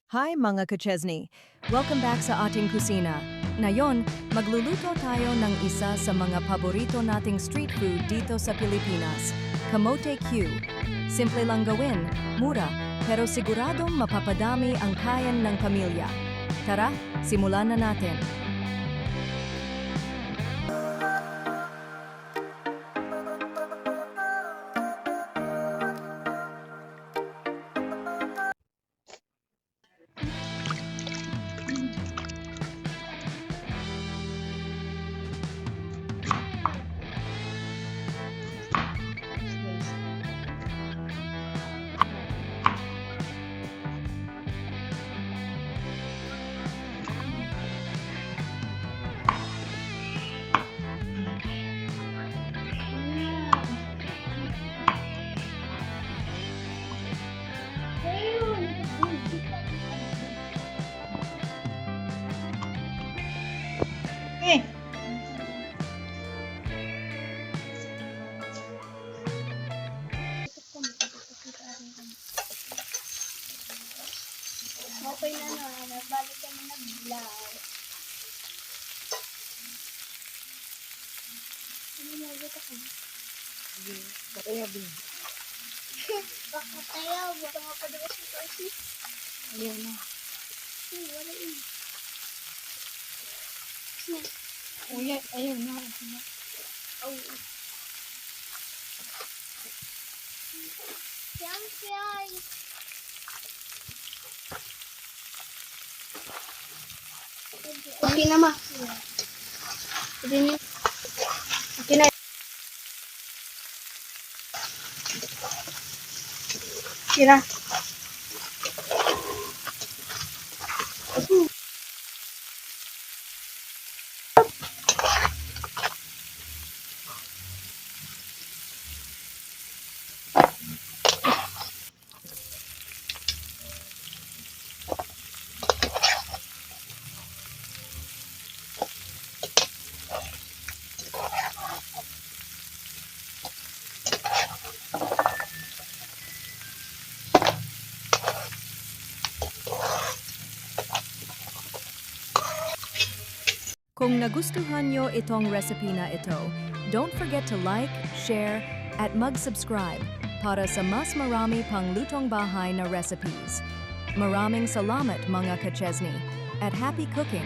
Hi mga ka-Chesney! Welcome back sa ating kusina. Ngayon, magluluto tayo ng isa sa mga paborito nating street food dito sa Pilipinas, Camote Cue. Simple lang gawin, mura, pero siguradong mapapadami ang kain ng pamilya. Tara, simulan na natin. Eh. Okay na nagbalik kami nag-vlog. Ano mo ulit ako? Pataya din. Baka tayo, baka mapadawas yung kasi. Ayaw na. Wala yun. Ayaw na. Oh. Siyang. Okay na ma. Okay na. Okay na. Sira. Kung nagustuhan nyo itong recipe na ito, don't forget to like, share, at mag-subscribe para sa mas marami pang Lutong Bahay na recipes. Maraming salamat mga ka-Chesney, at happy cooking!